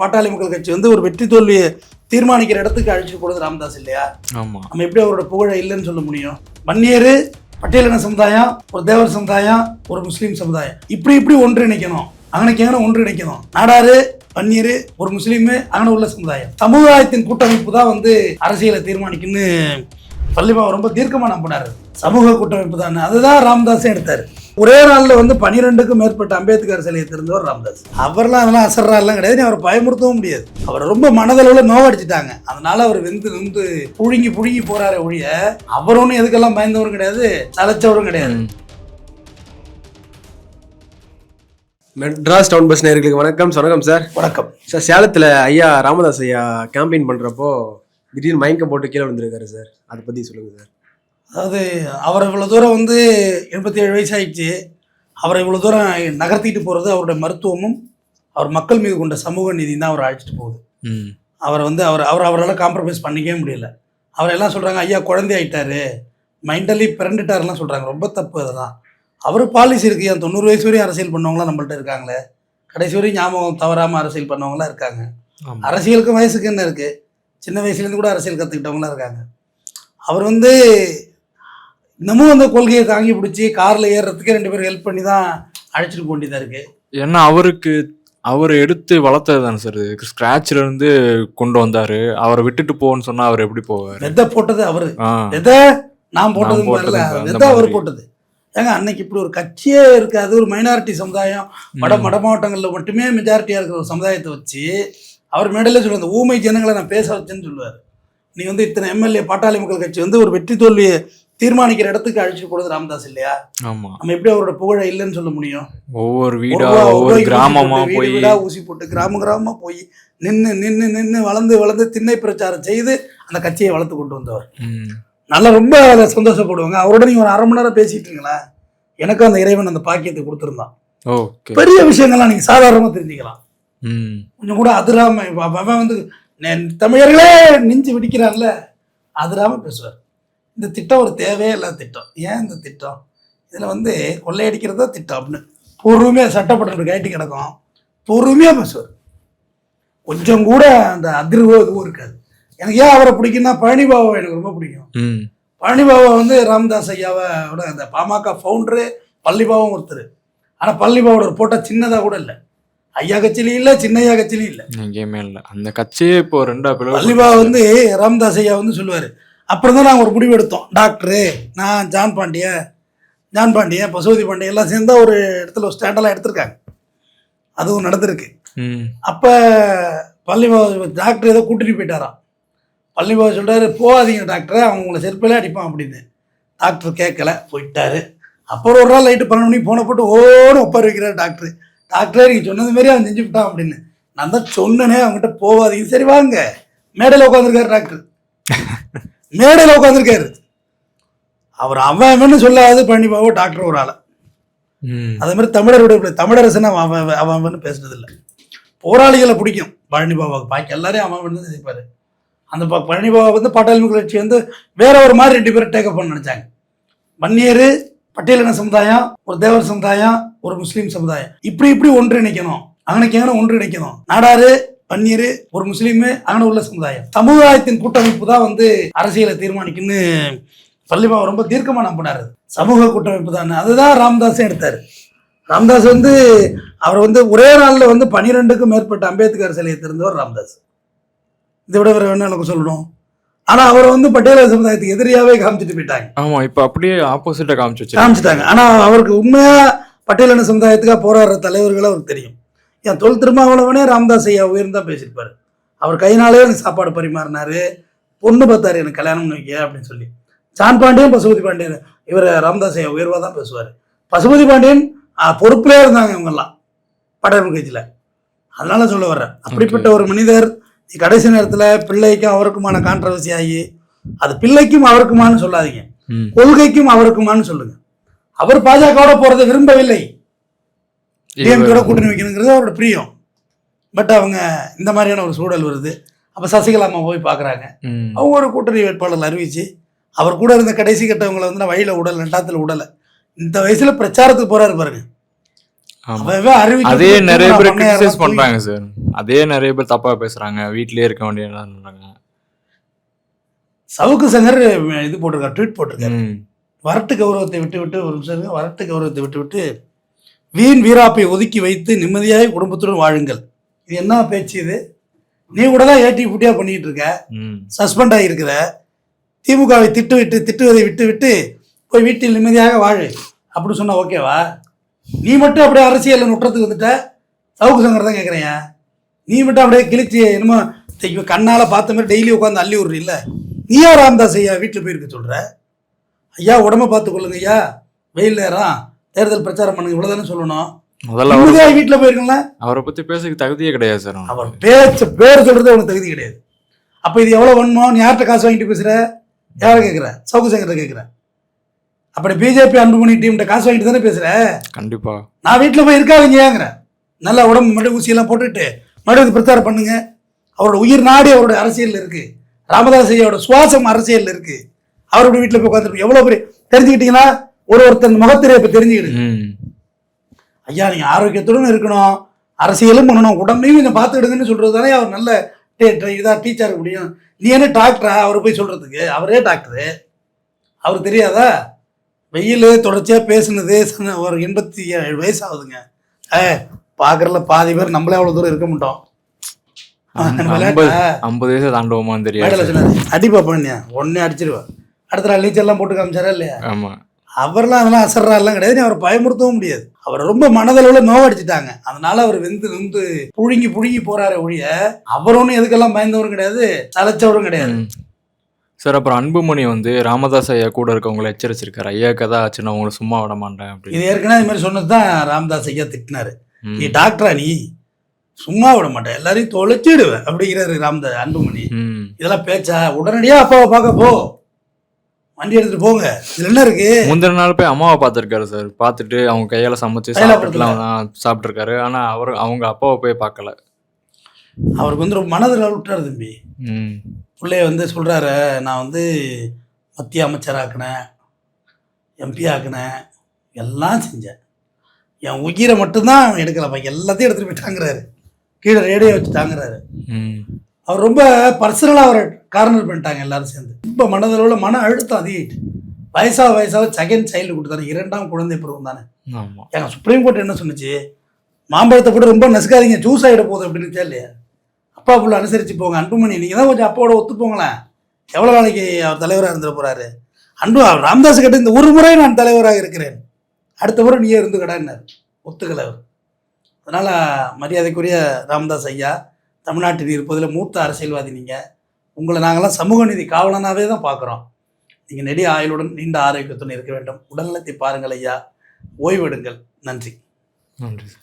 பாட்டாளி மக்கள் கட்சி வந்து ஒரு வெற்றி தோல்வியை தீர்மானிக்கிற இடத்துக்கு அழைச்சிட்டு போறது ராமதாஸ் இல்லையா? ஆமா. நம்ம எப்படி அவரோட புகழை இல்லைன்னு சொல்ல முடியும்? வன்னியர், பட்டியலின சமுதாயம், ஒரு தேவர் சமுதாயம், ஒரு முஸ்லீம் சமுதாயம், இப்படி ஒன்றிணைக்கணும். அங்கனைக்கு ஒன்றிணைக்கணும். நாடாரு, வன்னியர், ஒரு முஸ்லீம், அங்கே உள்ள சமுதாயம், சமுதாயத்தின் கூட்டமைப்பு தான் வந்து அரசியலை தீர்மானிக்குன்னு பள்ளிபாவை ரொம்ப தீர்க்கமா நம்பினாரு. சமூக கூட்டமைப்பு தான், அதுதான் ராமதாஸே எடுத்தாரு. ஒரே நாளில் வந்து 12க்கும் மேற்பட்ட அம்பேத்கர் சிலையை திறந்தவர் ராமதாஸ். அவர்லாம் அதெல்லாம் அசர்றாலாம் கிடையாது, அவரை பயமுறுத்தவும் முடியாது. அவரை ரொம்ப மனதளவில் நோவடிச்சிட்டாங்க. அதனால அவர் வெந்து புழுங்கி போறாரு ஒழிய அவர் ஒன்றும் எதுக்கெல்லாம் பயந்தவரும் கிடையாது, தலைச்சவரும் கிடையாது. மெட்ராஸ் டவுன் பஸ் நேயர்களுக்கு வணக்கம். வணக்கம் சார். வணக்கம் சார். சேலத்தில் ஐயா ராமதாஸ் ஐயா கேம்பெயின் பண்ணுறப்போ திடீர்னு மயக்கம் போட்டு கீழே விழுந்திருக்காரு சார், அதை பற்றி சொல்லுங்கள் சார். அதாவது அவர் இவ்வளோ தூரம் வந்து 87 வயசு ஆயிடுச்சு. அவரை இவ்வளோ தூரம் நகர்த்திட்டு போகிறது அவருடைய மருத்துவமும் அவர் மக்கள் மீது கொண்ட சமூக நீதி தான் அவரை அழைச்சிட்டு போகுது. அவரை வந்து அவரால் காம்ப்ரமைஸ் பண்ணிக்கவே முடியல. அவரெல்லாம் சொல்கிறாங்க ஐயா குழந்தை ஆகிட்டாரு, மைண்டலி பிறண்டுட்டாருலாம் சொல்கிறாங்க. ரொம்ப தப்பு. அதெல்லாம் அவர் பாலிசி இருக்குது. ஏன் 90 வயசு வரையும் அரசியல் பண்ணவங்களாம் நம்மள்ட்ட இருக்காங்களே, கடைசி வரையும் ஞாபகம் தவறாமல் அரசியல் பண்ணவங்களாம் இருக்காங்க. அரசியலுக்கு வயசுக்கு என்ன இருக்குது, சின்ன வயசுலேருந்து கூட அரசியல் கற்றுக்கிட்டவங்களாம் இருக்காங்க. அவர் வந்து இன்னமும் அந்த கொள்கையை தாங்கி பிடிச்சி காரில் ஏறுறதுக்கே 2 பேரும் ஹெல்ப் பண்ணி தான் அழைச்சிட்டு போண்டிதான் இருக்கு. ஏன்னா அவர் எடுத்து வளர்த்தது தானே சார், ஸ்கிராட்ச்ல இருந்து கொண்டு வந்தாரு. அவரை விட்டுட்டு போன்னு சொன்னா அவர் எப்படி போவார்? விதை போட்டது அவரு, விதை நான் போட்டது விதை அவர் போட்டது. ஏங்க அன்னைக்கு இப்படி ஒரு கட்சியே இருக்காது. ஒரு மைனாரிட்டி சமுதாயம், வட மாவட்டங்களில் மட்டுமே மெஜாரிட்டியாக இருக்கிற ஒரு சமுதாயத்தை வச்சு அவர் மேடையில சொல்லுவார், அந்த ஊமை ஜனங்களை நான் பேச வச்சேன்னு சொல்லுவார். நீ வந்து இத்தனை எம்எல்ஏ பாட்டாளி மக்கள் கட்சி வந்து ஒரு வெற்றி தோல்வியை தீர்மானிக்கிற இடத்துக்கு அழிச்சு போடுறது ராமதாஸ் இல்லையா? நம்ம எப்படி அவரோட புகழை இல்லைன்னு சொல்ல முடியும்? ஒவ்வொரு கிராமமா போய் ஊசி போட்டு கிராமமா போய் நின்று வளர்ந்து திண்ணை பிரச்சாரம் செய்து அந்த கட்சியை வளர்த்து கொண்டு வந்தவர். நல்லா ரொம்ப சந்தோஷப்படுவாங்க. அவரோட நீங்க ஒரு 1/2 மணி நேரம் பேசிட்டு இருக்கீங்களா, எனக்கும் அந்த இறைவன் அந்த பாக்கியத்தை கொடுத்துருந்தான். பெரிய விஷயங்கள்லாம் நீங்க சாதாரணமா தெரிஞ்சுக்கலாம். கொஞ்சம் கூட அதிராம அவன் வந்து தமிழர்களே நெஞ்சு வெடிக்கிறான்ல, அதிராம பேசுவார். இந்த திட்டம் ஒரு தேவையே இல்லாத திட்டம். ஏன் இந்த திட்டம், இதில் வந்து கொள்ளையடிக்கிறதா திட்டம் அப்படின்னு பொறுமையாக சட்டப்பட்டு கேட்டி கிடக்கும். பொறுமையாக பேசுவார். கொஞ்சம் கூட அந்த அதிர்வோ இதுவும் இருக்காது. எனக்கு ஏன் அவரை பிடிக்குன்னா, பழனிபாபா எனக்கு ரொம்ப பிடிக்கும். பழனிபாபா வந்து ராமதாஸ் ஐயாவோட அந்த பாமக ஃபவுண்டரு, பள்ளிபாவும் ஒருத்தர். ஆனால் பள்ளிபாவோட ஒரு போட்டோ சின்னதாக கூட இல்லை. ஐயா கட்சியிலையும் இல்லை, சின்ன ஐயா கட்சியிலையும் இல்லை, எங்கேயுமே இல்லை. அந்த கட்சியே இப்போ 2 பள்ளிபாபா வந்து ராமதாஸ் ஐயா வந்து சொல்லுவார். அப்புறம் தான் நாங்கள் ஒரு முடிவு எடுத்தோம். டாக்டரு, நான் ஜான் பாண்டியன், பசுபதி பாண்டியன் எல்லாம் சேர்ந்தா ஒரு இடத்துல ஒரு ஸ்டாண்டெல்லாம் எடுத்திருக்காங்க. அதுவும் நடந்திருக்கு. அப்போ பள்ளிபாபா டாக்டர் ஏதோ கூட்டிட்டு போயிட்டாராம். பள்ளிபாபா சொல்கிறாரு, போகாதீங்க டாக்டரை, அவங்க உங்களை செருப்பிலே அடிப்பான் அப்படின்னு. டாக்டர் கேட்கல, போயிட்டாரு. அப்புறம் ஒரு நாள் நைட்டு 12 மணிக்கு போன போட்டு ஓடு ஒப்பார் வைக்கிறார் டாக்டரு. டாக்டரே நீங்கள் சொன்னது மாரி அவன் செஞ்சு விட்டான் அப்படின்னு. நான் தான் சொன்னனே அவங்ககிட்ட போகாதீங்க. சரி வாங்க. மேடையில் உட்காந்துருக்காரு டாக்டர், மேடையில் உட்காந்துருக்காரு. அவர் அவன் சொல்லாது பழனிபாபா டாக்டர் ஒரு ஆளை. அதே மாதிரி தமிழருடைய தமிழரசன் அவன் பேசுனது இல்லை. போராளிகளை பிடிக்கும் பழனிபாபாவுக்கு. பாக்கி எல்லாரையும் அவன் வந்து நினைப்பாரு. அந்த பழனிபாபா வந்து பாட்டாளி மக்கள் கட்சி வந்து வேற ஒரு மாதிரி 2 பேரும் டேக்கப் பண்ண நினைச்சாங்க. வன்னியர், பட்டியலின சமுதாயம், ஒரு தேவர் சமுதாயம், ஒரு முஸ்லீம் சமுதாயம், இப்படி ஒன்றிணைக்கணும். அங்கனைக்கு ஒன்றிணைக்கணும். நாடாரு, வன்னியர், ஒரு முஸ்லீம், அங்கே உள்ள சமுதாயம், சமுதாயத்தின் கூட்டமைப்பு தான் வந்து அரசியலை தீர்மானிக்குன்னு பள்ளிபாவை ரொம்ப தீர்க்கமா நம்பினாரு. சமூக கூட்டமைப்பு தான், அதுதான் ராமதாஸே எடுத்தாரு. ராமதாஸ் வந்து அவர் வந்து ஒரே நாளில் வந்து 12க்கும் மேற்பட்ட அம்பேத்கர் சிலையை திறந்தவர் ராமதாஸ். இதை விட வேற என்ன எனக்கு சொல்லணும்? ஆனா அவர் வந்து பட்டியலின சமுதாயத்துக்கு எதிரியாவே காமிச்சிட்டு போயிட்டாங்க. ஆமா, இப்ப அப்படியே ஆப்போசிட்டா காமிச்சிட்டாங்க. ஆனா அவருக்கு உண்மையா பட்டியலின சமுதாயத்துக்காக போராடுற தலைவர்கள் அவருக்கு தெரியும். என் தொல் திருமாவளவனே ராமதாஸ் ஐயா உயர்ந்தா பேசியிருப்பாரு. அவர் கையினாலே எனக்கு சாப்பாடு பரிமாறினாரு, பொண்ணு பார்த்தாரு, எனக்கு கல்யாணம் வைக்க அப்படின்னு சொல்லி. ஜான் பாண்டியன், பசுபதி பாண்டியன், இவர் ராமதாஸ் ஐயா உயர்வா தான் பேசுவார். பசுபதி பாண்டியன் பொறுப்பிலே இருந்தாங்க இவங்கெல்லாம் பட்டியல் கட்சியில். அதனால சொல்ல வர்றேன், அப்படிப்பட்ட ஒரு மனிதர் கடைசி நேரத்தில் பிள்ளைக்கும் அவருக்குமான கான்ட்ரவர்சி ஆகி, அது பிள்ளைக்கும் அவருக்குமானு சொல்லாதீங்க, கொள்கைக்கும் அவருக்குமானு சொல்லுங்க. அவர் பாஜகவோட போறதை விரும்பவில்லை, டிஎம்கேட கூட்டணி வைக்கணுங்கிறது அவரோட பிரியம். பட் அவங்க இந்த மாதிரியான ஒரு சூழல் வருது. அப்போ சசிகலா அம்மா போய் பார்க்குறாங்க. அவங்க ஒரு கூட்டணி வேட்பாளர் அறிவிச்சு அவர் கூட இருந்த கடைசி கட்டவங்களை வந்து நான் வழியில் விடலை, 2ஆத்துல விடலை. இந்த வயசுல பிரச்சாரத்துக்கு போறாரு பாருங்க. அதே நிறைய பேர் கிரிட்டிசைஸ் பண்றாங்க சார். அதே நிறைய பேர் தப்பா பேசுறாங்க, வீட்லயே இருக்க வேண்டியதுன்றாங்க. சவுக்கு சங்கர் இது போட்டிருக்காரு, ட்வீட் போட்டிருக்காரு. ம். வரட்டு கௌரவத்தை விட்டு விட்டு ஒரு நிமிஷம் இருங்க. வரட்டு கௌரவத்தை விட்டு விட்டு வீண் வீராப்பை ஒதுக்கி வைத்து நிம்மதியாய் குடும்பத்துடன் வாழுங்கள். இது என்ன பேச்சு இது? நீ கூட தான் ஏட்டி புட்டியா பண்ணிட்டு இருக்க, ம். சஸ்பெண்ட் ஆகியிருக்கிற. திமுகவை திட்டுவதை விட்டு விட்டு போய் வீட்டில் நிம்மதியாக வாழு அப்படி சொன்னா ஓகேவா? நீ மட்டும் அப்படியே அரசியலில் நுட்டுறதுக்கு வந்துட்ட. சவுக்கு சங்கர் தான் கேட்குறேன், நீ மட்டும் அப்படியே கிழிச்சு என்னமோ கண்ணால் பார்த்த மாதிரி டெய்லி உட்காந்து அள்ளி விட்ற இல்லை. நீயா ராமதாஸ் ஐயா வீட்டில் போயிருக்க சொல்கிற? ஐயா உடம்ப பார்த்துக்கொள்ளுங்க ஐயா, வெயில் நேரம் தேர்தல் பிரச்சாரம் பண்ணுங்க, இவ்வளோதானே சொல்லணும். முதல்ல வீட்டில் போயிருக்கல. அவரை பத்தி பேசுறதுக்கு தகுதியே கிடையாது சார். அவர் பேர் சொல்றது அவனுக்கு தகுதி கிடையாது. அப்போ இது எவ்வளோ வேணுமோ? நீ யார்கிட்ட காசு வாங்கிட்டு பேசுகிற? யாரை கேட்குற? சவுக்கு சங்கரை கேட்குற? அப்படி பிஜேபி அன்புமணி டீம்கிட்ட காசு வாங்கிட்டு தானே பேசுகிற? கண்டிப்பா. நான் வீட்டில் போய் இருக்காதுங்கிற நல்லா உடம்பு மட்டும் ஊசியெல்லாம் போட்டுட்டு மறுபடியும் பிரச்சாரம் பண்ணுங்க. அவரோட உயிர் நாடி அவரோட அரசியல் இருக்கு. ராமதாஸ் ஐயாவோட சுவாசம் அரசியல் இருக்கு. அவரோட வீட்டில் போய் உட்காந்துருக்கு. எவ்வளோ பெரிய தெரிஞ்சுக்கிட்டீங்கன்னா ஒருத்தன் முகத்திரையை இப்போ தெரிஞ்சுக்கிடு. ஐயா நீங்கள் ஆரோக்கியத்துடன் இருக்கணும், அரசியலும் பண்ணணும், உடம்பையும் கொஞ்சம் பார்த்துக்கிடுங்கன்னு சொல்கிறது தானே அவர் நல்ல இதாக டீச்சர் இருக்க முடியும். நீ என்ன டாக்டரா அவரை போய் சொல்கிறதுக்கு? அவரே டாக்டரு, அவருக்கு தெரியாதா? வெயில் தொடர்ச்சியாக பேசுனது ஒரு 87 வயசு ஆகுதுங்க. பார்க்குறதுல பாதி பேர் நம்மளே அவ்வளோ தூரம் இருக்க மாட்டோம். 50 வயசு தாண்டுவோமான்னு தெரியாது. அடிப்பா பண்ணியா ஒன்னே அடிச்சிருவேன். அடுத்த நாள் நீச்சல்லாம் போட்டு காமிச்சாரா இல்லையா? ஆமாம். அவர்லாம் அதெல்லாம் அசர்றாலாம் கிடையாது. அவரை பயமுறுத்தவும் முடியாது. அவரை ரொம்ப மனதளவில் நோவடிச்சிட்டாங்க. அதனால அவர் வெந்து புழுங்கி போறாரு ஒழிய அவர் ஒன்றும் எதுக்கெல்லாம் பயந்தவரும் கிடையாது, தலைச்சவரும் கிடையாது. சார் அப்புறம் அன்புமணி ராமதாஸ் ஐயா கூட இருக்கவங்களை எச்சரிச்சிருக்காரு, ஐயா கதை ஆச்சுன்னா அவங்கள சும்மா விட மாட்டேன் அப்படின்னு. இது ஏற்கனவே இது மாதிரி சொன்னது தான் ராமதாஸ் ஐயா திட்டினாரு. நீ டாக்டரா, நீ சும்மா விட மாட்டேன், எல்லாரையும் தொலைச்சிடுவேன் அப்படிங்கிறாரு ராமதாஸ் அன்புமணி. இதெல்லாம் பேச்சா? உடனடியா அப்பாவை பார்க்க போ, வண்டி எடுத்துட்டு போங்க. இதுல என்ன இருக்கு? முந்தின நாள் போய் அம்மாவை பார்த்துருக்காரு சார். பார்த்துட்டு அவங்க கையால சமைச்சு சாப்பிட்டுருக்காரு. ஆனா அவங்க அப்பாவை போய் பார்க்கல. அவருக்கு ரொம்ப மனதில் விட்டாரு தம்பி. பிள்ளைய சொல்றாரு, நான் மத்திய அமைச்சராக்குனேன், எம்பி ஆக்குனேன், எல்லாம் செஞ்சேன், என் உயிரை மட்டும்தான் எடுக்கலப்பா, எல்லாத்தையும் எடுத்துட்டு போயிட்டாங்கிறாரு. கீழே ரேடியோ வச்சு தாங்கிறாரு. அவர் ரொம்ப பர்சனலாக அவரை கார்னர் பண்ணிட்டாங்க எல்லாரும் சேர்ந்து. ரொம்ப மனதளவில் மன அழுத்தம் அதிகிட்டு. வயசாக செகண்ட் சைல்டு கொடுத்தாரு, 2ஆம் குழந்தை பருவம் தானே. எங்கள் சுப்ரீம் கோர்ட் என்ன சொன்னிச்சு? மாம்பழத்தை போட்டு ரொம்ப நசுக்காதீங்க, ஜூஸ் ஆகிட போகுது அப்படின்னு இல்லையா? அப்பா புள்ள அனுசரித்து போங்க. அன்புமணி நீங்கள் தான் கொஞ்சம் அப்பாவோட ஒத்து போங்களேன். எவ்வளோ நாளைக்கு அவர் தலைவராக இருந்துட போகிறாரு? ராமதாஸ் கிட்ட இந்த ஒரு முறை நான் தலைவராக இருக்கிறேன், அடுத்த முறை நீயே இருந்து கடான்னார். ஒத்துக்கலை அவர். அதனால் மரியாதைக்குரிய ராமதாஸ் ஐயா, தமிழ்நாட்டில் இருப்பதில் மூத்த அரசியல்வாதி நீங்கள். உங்களை நாங்கள்லாம் சமூக நீதி காவலனாகவே தான் பார்க்குறோம். நீங்கள் நெடிய ஆயுளுடன் நீண்ட ஆரோக்கியத்துடன் இருக்க வேண்டும். உடல்நலத்தை பாருங்கள் ஐயா, ஓய்வெடுங்கள். நன்றி. நன்றி சார்.